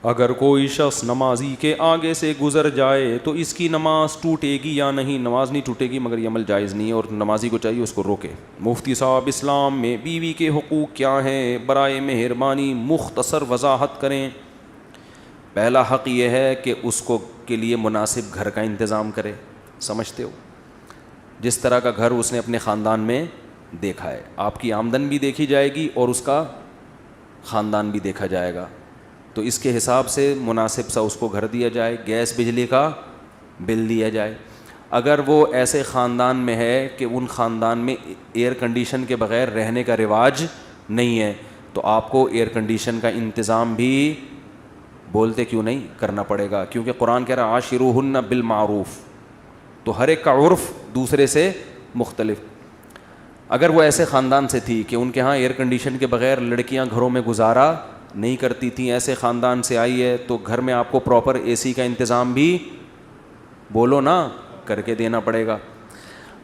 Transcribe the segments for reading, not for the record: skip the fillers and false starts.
اگر کوئی شخص نمازی کے آگے سے گزر جائے تو اس کی نماز ٹوٹے گی یا نہیں؟ نماز نہیں ٹوٹے گی، مگر یہ عمل جائز نہیں ہے اور نمازی کو چاہیے اس کو روکے۔ مفتی صاحب، اسلام میں بیوی کے حقوق کیا ہیں؟ برائے مہربانی مختصر وضاحت کریں۔ پہلا حق یہ ہے کہ اس کو کے لیے مناسب گھر کا انتظام کرے۔ سمجھتے ہو؟ جس طرح کا گھر اس نے اپنے خاندان میں دیکھا ہے، آپ کی آمدن بھی دیکھی جائے گی اور اس کا خاندان بھی دیکھا جائے گا، تو اس کے حساب سے مناسب سا اس کو گھر دیا جائے، گیس بجلی کا بل دیا جائے۔ اگر وہ ایسے خاندان میں ہے کہ ان خاندان میں ایئر کنڈیشن کے بغیر رہنے کا رواج نہیں ہے، تو آپ کو ایئر کنڈیشن کا انتظام بھی بولتے کیوں نہیں کرنا پڑے گا، کیونکہ قرآن کہہ رہا عاشروہن بالمعروف، تو ہر ایک کا عرف دوسرے سے مختلف۔ اگر وہ ایسے خاندان سے تھی کہ ان کے ہاں ایئر کنڈیشن کے بغیر لڑکیاں گھروں میں گزارا نہیں کرتی تھیں، ایسے خاندان سے آئی ہے، تو گھر میں آپ کو پراپر اے سی کا انتظام بھی بولو نا کر کے دینا پڑے گا۔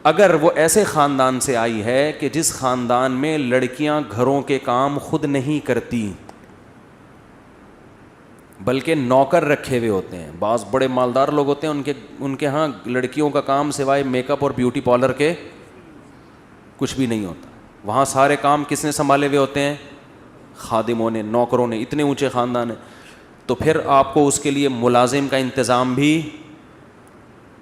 اگر وہ ایسے خاندان سے آئی ہے کہ جس خاندان میں لڑکیاں گھروں کے کام خود نہیں کرتی بلکہ نوکر رکھے ہوئے ہوتے ہیں، بعض بڑے مالدار لوگ ہوتے ہیں ان کے ہاں لڑکیوں کا کام سوائے میک اپ اور بیوٹی پارلر کے کچھ بھی نہیں ہوتا، وہاں سارے کام کس نے سنبھالے ہوئے ہوتے ہیں؟ خادموں نے، نوکروں نے، اتنے اونچے خاندان ہیں۔ تو پھر آپ کو اس کے لیے ملازم کا انتظام بھی،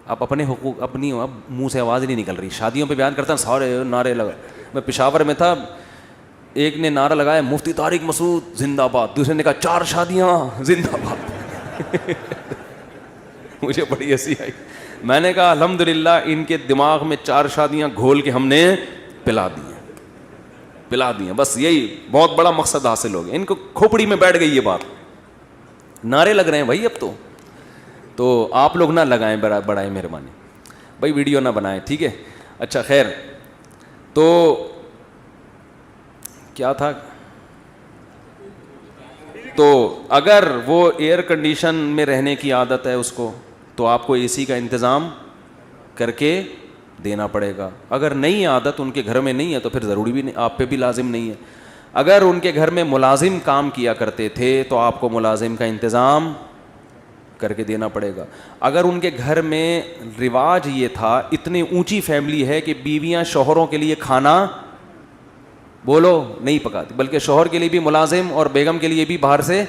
آپ اپنے حقوق اپنی، اب منہ سے آواز نہیں نکل رہی، شادیوں پہ بیان کرتا ہوں سارے نعرے لگا۔ میں پشاور میں تھا، ایک نے نعرہ لگایا مفتی طارق مسعود زندہ باد، دوسرے نے کہا 4 شادیاں زندہ باد۔ مجھے بڑی ہنسی آئی، میں نے کہا الحمدللہ ان کے دماغ میں 4 شادیاں گھول کے ہم نے پلا دی ہیں، بس یہی بہت بڑا مقصد حاصل ہو گیا، ان کو کھوپڑی میں بیٹھ گئی یہ بات۔ نعرے لگ رہے ہیں بھائی اب تو آپ لوگ نہ لگائیں برائے مہربانی، بھائی ویڈیو نہ بنائیں، ٹھیک ہے؟ اچھا خیر، تو کیا تھا؟ تو اگر وہ ایئر کنڈیشن میں رہنے کی عادت ہے اس کو، تو آپ کو اے سی کا انتظام کر کے دینا پڑے گا۔ اگر نہیں عادت ان کے گھر میں نہیں ہے تو پھر ضروری بھی نہیں، آپ پہ بھی لازم نہیں ہے۔ اگر ان کے گھر میں ملازم کام کیا کرتے تھے تو آپ کو ملازم کا انتظام کر کے دینا پڑے گا۔ اگر ان کے گھر میں رواج یہ تھا، اتنی اونچی فیملی ہے کہ بیویاں شوہروں کے لیے کھانا بولو نہیں پکاتی، بلکہ شوہر کے لیے بھی ملازم اور بیگم کے لیے بھی باہر سے،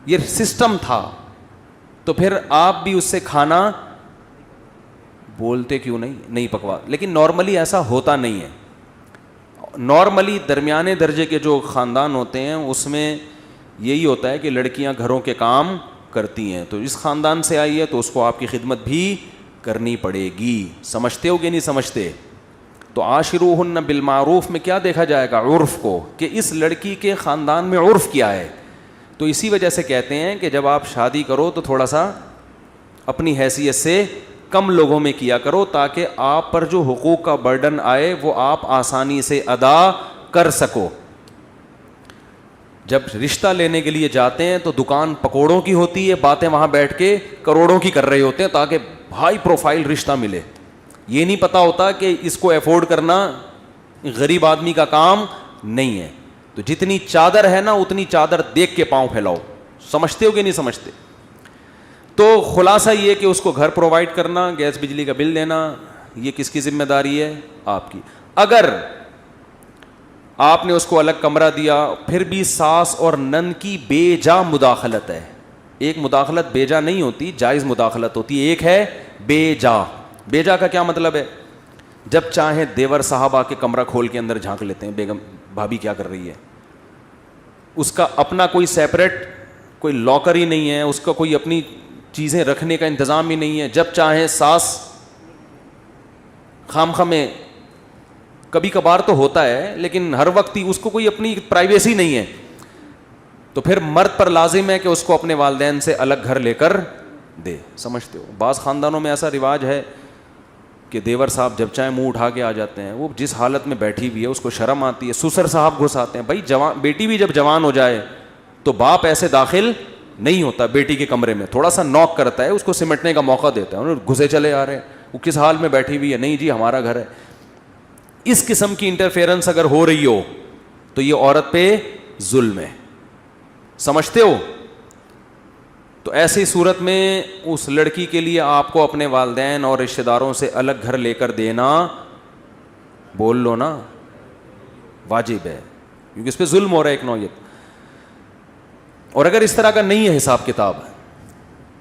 یہ سسٹم تھا، تو پھر آپ بھی اس سے کھانا بولتے کیوں نہیں پکوا۔ لیکن نارملی ایسا ہوتا نہیں ہے، نارملی درمیانے درجے کے جو خاندان ہوتے ہیں اس میں یہی ہوتا ہے کہ لڑکیاں گھروں کے کام کرتی ہیں، تو اس خاندان سے آئی ہے تو اس کو آپ کی خدمت بھی کرنی پڑے گی۔ سمجھتے ہو کہ نہیں سمجھتے؟ تو عاشروہن بالمعروف میں کیا دیکھا جائے گا؟ عرف کو، کہ اس لڑکی کے خاندان میں عرف کیا ہے۔ تو اسی وجہ سے کہتے ہیں کہ جب آپ شادی کرو تو تھوڑا سا اپنی حیثیت سے کم لوگوں میں کیا کرو، تاکہ آپ پر جو حقوق کا برڈن آئے وہ آپ آسانی سے ادا کر سکو۔ جب رشتہ لینے کے لیے جاتے ہیں تو دکان پکوڑوں کی ہوتی ہے، باتیں وہاں بیٹھ کے کروڑوں کی کر رہے ہوتے ہیں تاکہ ہائی پروفائل رشتہ ملے۔ یہ نہیں پتا ہوتا کہ اس کو افورڈ کرنا غریب آدمی کا کام نہیں ہے۔ تو جتنی چادر ہے نا اتنی چادر دیکھ کے پاؤں پھیلاؤ۔ سمجھتے ہو کہ نہیں سمجھتے؟ تو خلاصہ یہ کہ اس کو گھر پرووائڈ کرنا، گیس بجلی کا بل دینا، یہ کس کی ذمہ داری ہے؟ آپ کی۔ اگر آپ نے اس کو الگ کمرہ دیا پھر بھی ساس اور نند کی بے جا مداخلت ہے، ایک مداخلت بے جا نہیں ہوتی، جائز مداخلت ہوتی ہے، ایک ہے بے جا۔ بے جا کا کیا مطلب ہے؟ جب چاہیں دیور صاحب آ کے کمرہ کھول کے اندر جھانک لیتے ہیں، بیگم بھابھی کیا کر رہی ہے، اس کا اپنا کوئی سیپریٹ کوئی لاکر ہی نہیں ہے، اس کا کوئی اپنی چیزیں رکھنے کا انتظام ہی نہیں ہے۔ جب چاہیں ساس خام میں، کبھی کبھار تو ہوتا ہے لیکن ہر وقت ہی اس کو کوئی اپنی پرائیویسی نہیں ہے، تو پھر مرد پر لازم ہے کہ اس کو اپنے والدین سے الگ گھر لے کر دے۔ سمجھتے ہو؟ بعض خاندانوں میں ایسا رواج ہے کہ دیور صاحب جب چاہیں منہ اٹھا کے آ جاتے ہیں، وہ جس حالت میں بیٹھی ہوئی ہے اس کو شرم آتی ہے، سسر صاحب گھس آتے ہیں۔ بھائی جوان بیٹی بھی جب جوان ہو جائے تو باپ ایسے داخل نہیں ہوتا بیٹی کے کمرے میں، تھوڑا سا نوک کرتا ہے، اس کو سمٹنے کا موقع دیتا ہے، انہوں گھسے چلے آ رہے ہیں، وہ کس حال میں بیٹھی ہوئی ہے، نہیں جی ہمارا گھر ہے۔ اس قسم کی انٹرفیئرنس اگر ہو رہی ہو تو یہ عورت پہ ظلم ہے۔ سمجھتے ہو؟ تو ایسی صورت میں اس لڑکی کے لیے آپ کو اپنے والدین اور رشتہ داروں سے الگ گھر لے کر دینا، بول لو نا، واجب ہے، کیونکہ اس پہ ظلم ہو رہا ہے ایک نوعیت. اور اگر اس طرح کا نہیں ہے حساب کتاب،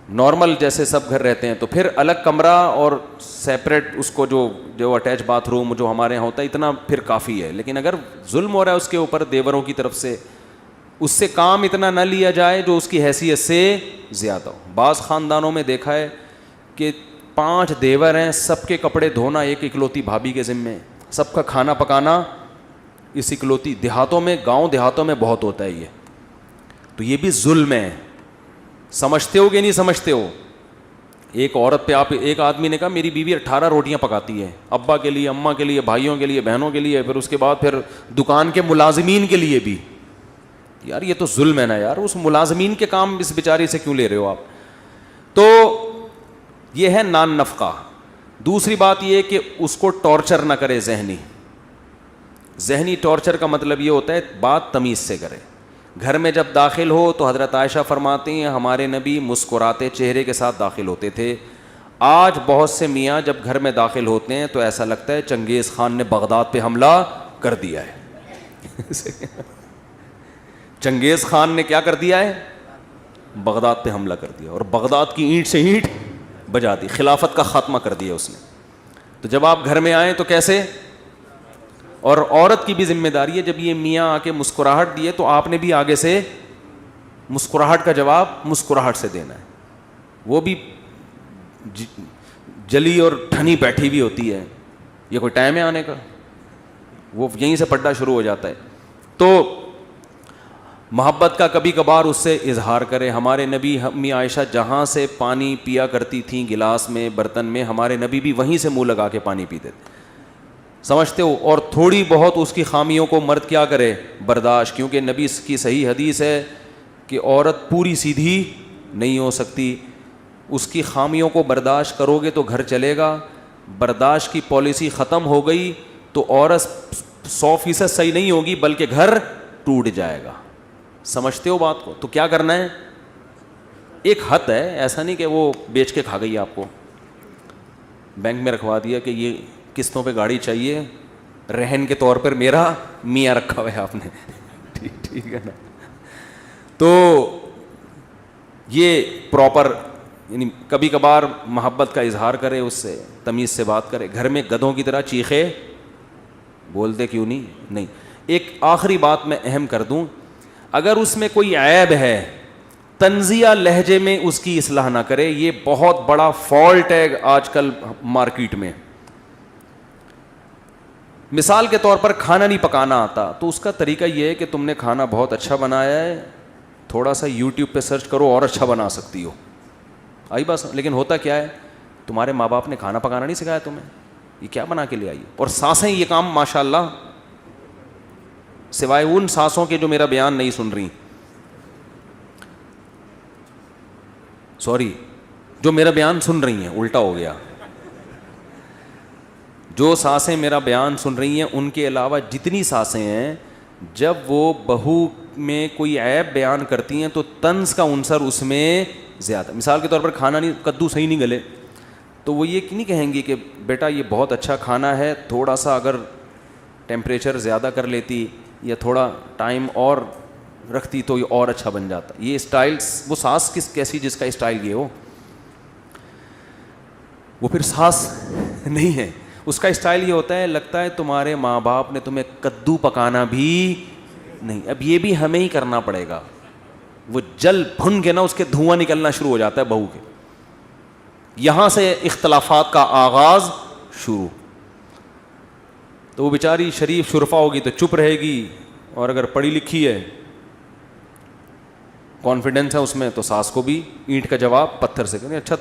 نارمل جیسے سب گھر رہتے ہیں، تو پھر الگ کمرہ اور سیپریٹ اس کو جو اٹیچ باتھ روم جو ہمارے یہاں ہوتا ہے اتنا پھر کافی ہے. لیکن اگر ظلم ہو رہا ہے اس کے اوپر دیوروں کی طرف سے، اس سے کام اتنا نہ لیا جائے جو اس کی حیثیت سے زیادہ ہو. بعض خاندانوں میں دیکھا ہے کہ 5 دیور ہیں، سب کے کپڑے دھونا ایک اکلوتی بھابھی کے ذمے، سب کا کھانا پکانا اس اکلوتی. دیہاتوں میں، گاؤں دیہاتوں میں بہت ہوتا ہے یہ. تو یہ بھی ظلم ہے. سمجھتے ہو کہ نہیں سمجھتے ہو؟ ایک عورت پہ آپ، ایک آدمی نے کہا میری بیوی 18 روٹیاں پکاتی ہے، ابا کے لیے، اماں کے لیے، بھائیوں کے لیے، بہنوں کے لیے، پھر اس کے بعد پھر دکان کے ملازمین کے لیے بھی. یار یہ تو ظلم ہے نا یار، اس ملازمین کے کام اس بیچاری سے کیوں لے رہے ہو آپ؟ تو یہ ہے نان نفقہ. دوسری بات یہ ہے کہ اس کو ٹارچر نہ کرے ذہنی ٹارچر کا مطلب یہ ہوتا ہے بات تمیز سے کرے. گھر میں جب داخل ہو تو حضرت عائشہ فرماتی ہیں ہمارے نبی مسکراتے چہرے کے ساتھ داخل ہوتے تھے. آج بہت سے میاں جب گھر میں داخل ہوتے ہیں تو ایسا لگتا ہے چنگیز خان نے بغداد پہ حملہ کر دیا ہے. چنگیز خان نے کیا کر دیا ہے؟ بغداد پہ حملہ کر دیا، اور بغداد کی اینٹ سے اینٹ بجا دی، خلافت کا خاتمہ کر دیا اس نے. تو جب آپ گھر میں آئیں تو کیسے؟ اور عورت کی بھی ذمہ داری ہے، جب یہ میاں آ کے مسکراہٹ دیے تو آپ نے بھی آگے سے مسکراہٹ کا جواب مسکراہٹ سے دینا ہے. وہ بھی جلی اور ٹھنی بیٹھی بھی ہوتی ہے، یہ کوئی ٹائم ہے آنے کا؟ وہ یہیں سے پڈا شروع ہو جاتا ہے. تو محبت کا کبھی کبھار اس سے اظہار کرے. ہمارے نبی، امی عائشہ جہاں سے پانی پیا کرتی تھیں گلاس میں، برتن میں، ہمارے نبی بھی وہیں سے منہ لگا کے پانی پیتے تھے. سمجھتے ہو؟ اور تھوڑی بہت اس کی خامیوں کو مرد کیا کرے؟ برداشت. کیونکہ نبی کی صحیح حدیث ہے کہ عورت پوری سیدھی نہیں ہو سکتی، اس کی خامیوں کو برداشت کرو گے تو گھر چلے گا. برداشت کی پالیسی ختم ہو گئی تو عورت 100% صحیح نہیں ہوگی بلکہ گھر ٹوٹ جائے گا. سمجھتے ہو بات کو؟ تو کیا کرنا ہے؟ ایک حد ہے، ایسا نہیں کہ وہ بیچ کے کھا گئی آپ کو، بینک میں رکھوا دیا کہ یہ قسطوں پہ گاڑی چاہیے، رہن کے طور پر میرا میاں رکھا ہوا ہے آپ نے. ٹھیک ہے نا؟ تو یہ پراپر، یعنی کبھی کبھار محبت کا اظہار کرے، اس سے تمیز سے بات کرے. گھر میں گدھوں کی طرح چیخے بولتے کیوں نہیں. ایک آخری بات میں اہم کر دوں، اگر اس میں کوئی عیب ہے تنزیہ لہجے میں اس کی اصلاح نہ کرے. یہ بہت بڑا فالٹ ہے آج کل مارکیٹ میں. مثال کے طور پر کھانا نہیں پکانا آتا تو اس کا طریقہ یہ ہے کہ تم نے کھانا بہت اچھا بنایا ہے، تھوڑا سا یوٹیوب پہ سرچ کرو اور اچھا بنا سکتی ہو. آئی بس. لیکن ہوتا کیا ہے، تمہارے ماں باپ نے کھانا پکانا نہیں سکھایا تمہیں، یہ کیا بنا کے لے آئی. اور سانسیں یہ کام ماشاء اللہ، سوائے ان سانسوں کے جو میرا بیان نہیں سن رہی، سوری، جو میرا بیان سن رہی ہیں، الٹا ہو گیا، جو سانسیں میرا بیان سن رہی ہیں ان کے علاوہ جتنی سانسیں ہیں، جب وہ بہو میں کوئی عیب بیان کرتی ہیں تو طنز کا عنصر اس میں زیادہ. مثال کے طور پر کھانا نہیں، کدو صحیح نہیں گلے تو وہ یہ نہیں کہیں گی کہ بیٹا یہ بہت اچھا کھانا ہے، تھوڑا سا اگر ٹیمپریچر زیادہ کر لیتی یا تھوڑا ٹائم اور رکھتی تو یہ اور اچھا بن جاتا. یہ اسٹائل، وہ ساس کیسی جس کا اسٹائل یہ ہو، وہ پھر ساس نہیں ہے. اس کا اسٹائل یہ ہوتا ہے لگتا ہے تمہارے ماں باپ نے تمہیں کدو پکانا بھی نہیں، اب یہ بھی ہمیں ہی کرنا پڑے گا. وہ جل بھن کے نا اس کے دھواں نکلنا شروع ہو جاتا ہے بہو کے. یہاں سے اختلافات کا آغاز شروع. تو وہ بیچاری شریف شرفا ہوگی تو چپ رہے گی، اور اگر پڑھی لکھی ہے، کانفیڈنس ہے اس میں، تو ساس کو بھی اینٹ کا جواب پتھر سے کریں. اچھا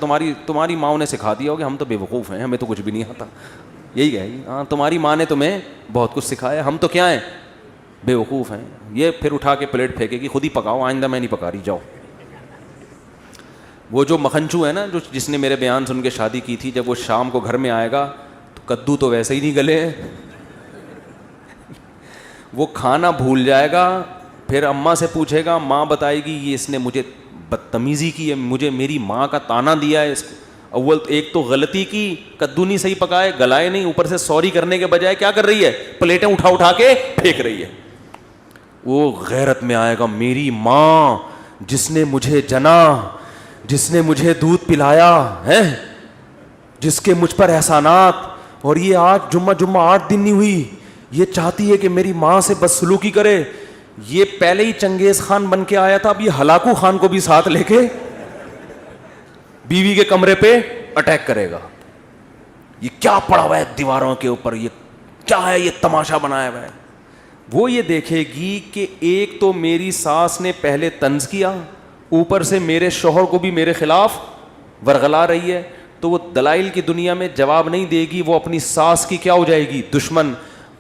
تمہاری ماں نے سکھا دیا ہوگا، ہم تو بے وقوف ہیں، ہمیں تو کچھ بھی نہیں آتا. یہی کہے گی، ہاں تمہاری ماں نے تمہیں بہت کچھ سکھایا، ہم تو کیا ہیں، بے وقوف ہیں. یہ پھر اٹھا کے پلیٹ پھینکے گی، خود ہی پکاؤ، آئندہ میں نہیں پکا رہی، جاؤ. وہ جو مکھنچو ہے نا، جس نے میرے بیان سن کے شادی کی تھی، جب وہ شام کو گھر میں آئے گا تو کدو تو ویسے ہی نہیں گلے ہیں، وہ کھانا بھول جائے گا. پھر اماں سے پوچھے گا، ماں بتائے گی یہ اس نے مجھے بدتمیزی کی ہے, مجھے میری ماں کا تانا دیا ہے اس کو. اول ایک تو غلطی کی, کدو نہیں صحیح پکائے, گلائے نہیں, اوپر سے سوری کرنے کے بجائے کیا کر رہی ہے, پلیٹیں اٹھا اٹھا کے پھینک رہی ہے. وہ غیرت میں آئے گا, میری ماں جس نے مجھے جنا, جس نے مجھے دودھ پلایا ہے, جس کے مجھ پر احسانات, اور یہ آج جمعہ 8 دن نہیں ہوئی, یہ چاہتی ہے کہ میری ماں سے بدسلوکی کرے. یہ پہلے ہی چنگیز خان بن کے آیا تھا, اب یہ ہلاکو خان کو بھی ساتھ لے کے بیوی کے کمرے پہ اٹیک کرے گا. یہ کیا پڑا ہوا ہے دیواروں کے اوپر, یہ کیا ہے, یہ تماشا بنایا ہوا ہے. وہ یہ دیکھے گی کہ ایک تو میری ساس نے پہلے طنز کیا, اوپر سے میرے شوہر کو بھی میرے خلاف ورغلا رہی ہے. تو وہ دلائل کی دنیا میں جواب نہیں دے گی, وہ اپنی ساس کی کیا ہو جائے گی, دشمن.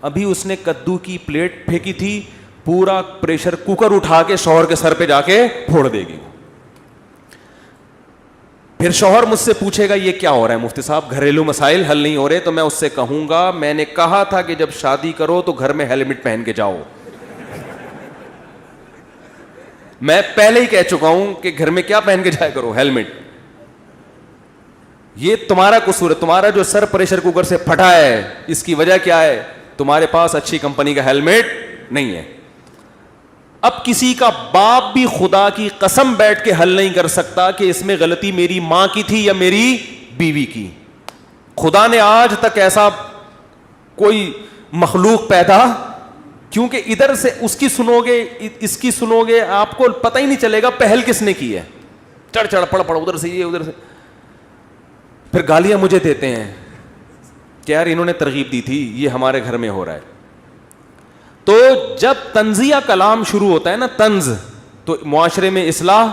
ابھی اس نے کدو کی پلیٹ پھینکی تھی, پورا پریشر کوکر اٹھا کے شوہر کے سر پہ جا کے پھوڑ دے گی. پھر شوہر مجھ سے پوچھے گا یہ کیا ہو رہا ہے مفتی صاحب, گھریلو مسائل حل نہیں ہو رہے. تو میں اس سے کہوں گا میں نے کہا تھا کہ جب شادی کرو تو گھر میں ہیلمٹ پہن کے جاؤ. میں پہلے ہی کہہ چکا ہوں کہ گھر میں کیا پہن کے جایا کرو, ہیلمٹ. یہ تمہارا قصور ہے, تمہارا جو سر پریشر کوکر سے پھٹا ہے اس کی وجہ کیا ہے, تمہارے پاس اچھی کمپنی کا ہیلمٹ نہیں ہے. اب کسی کا باپ بھی خدا کی قسم بیٹھ کے حل نہیں کر سکتا کہ اس میں غلطی میری ماں کی تھی یا میری بیوی کی. خدا نے آج تک ایسا کوئی مخلوق پیدا, کیونکہ ادھر سے اس کی سنو گے اس کی سنو گے, آپ کو پتہ ہی نہیں چلے گا پہل کس نے کی ہے. چڑھ چڑھ پڑ پڑ, ادھر سے یہ ادھر سے, پھر گالیاں مجھے دیتے ہیں کہ یار انہوں نے ترغیب دی تھی, یہ ہمارے گھر میں ہو رہا ہے. تو جب طنزیہ کلام شروع ہوتا ہے نا, طنز, تو معاشرے میں اصلاح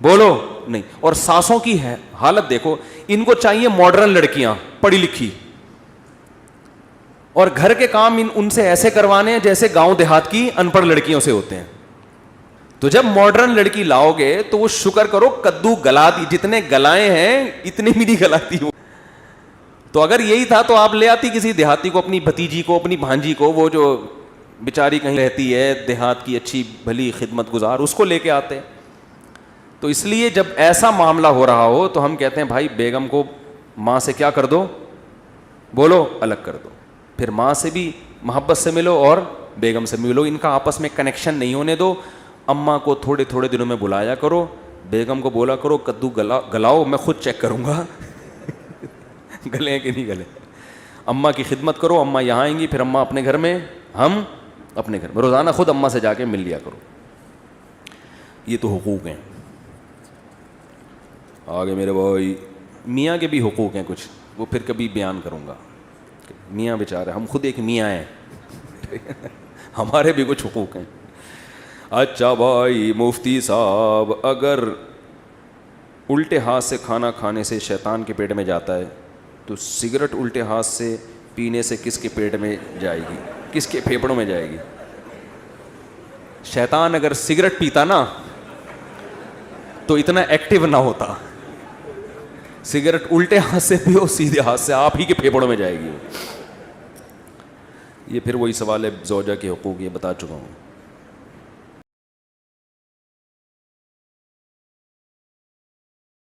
بولو نہیں. اور ساسوں کی ہے حالت دیکھو, ان کو چاہیے ماڈرن لڑکیاں پڑھی لکھی, اور گھر کے کام ان سے ایسے کروانے ہیں جیسے گاؤں دیہات کی ان پڑھ لڑکیوں سے ہوتے ہیں. تو جب ماڈرن لڑکی لاؤ گے تو وہ شکر کرو کدو گلا دی, جتنے گلائے ہیں اتنے بھی نہیں گلاتی ہو. تو اگر یہی تھا تو آپ لے آتی کسی دیہاتی کو, اپنی بھتیجی کو, اپنی بھانجی کو, وہ جو بیچاری کہیں رہتی ہے دیہات کی اچھی بھلی خدمت گزار, اس کو لے کے آتے. تو اس لیے جب ایسا معاملہ ہو رہا ہو تو ہم کہتے ہیں بھائی بیگم کو ماں سے کیا کر دو, بولو الگ کر دو. پھر ماں سے بھی محبت سے ملو اور بیگم سے ملو, ان کا آپس میں کنیکشن نہیں ہونے دو. اماں کو تھوڑے تھوڑے دنوں میں بلایا کرو, بیگم کو بولا کرو کدو گلاؤ, میں خود چیک کروں گا گلے کہ نہیں گلے. اماں کی خدمت کرو, اماں یہاں آئیں گی, پھر اماں اپنے گھر میں, ہم اپنے گھر میں. روزانہ خود اماں سے جا کے مل لیا کرو. یہ تو حقوق ہیں. آگے میرے بھائی میاں کے بھی حقوق ہیں کچھ, وہ پھر کبھی بیان کروں گا. میاں بیچارے, ہم خود ایک میاں ہیں ہمارے بھی کچھ حقوق ہیں. اچھا بھائی مفتی صاحب, اگر الٹے ہاتھ سے کھانا کھانے سے شیطان کے پیٹ میں جاتا ہے تو سگریٹ الٹے ہاتھ سے پینے سے کس کے پیٹ میں جائے گی, کس کے پھیپھڑوں میں جائے گی؟ شیطان اگر سگریٹ پیتا نا تو اتنا ایکٹیو نہ ہوتا. سگریٹ الٹے ہاتھ سے پیو, سیدھے ہاتھ سے آپ ہی کے پھیپھڑوں میں جائے گی. یہ پھر وہی سوال ہے زوجہ کے حقوق, یہ بتا چکا ہوں.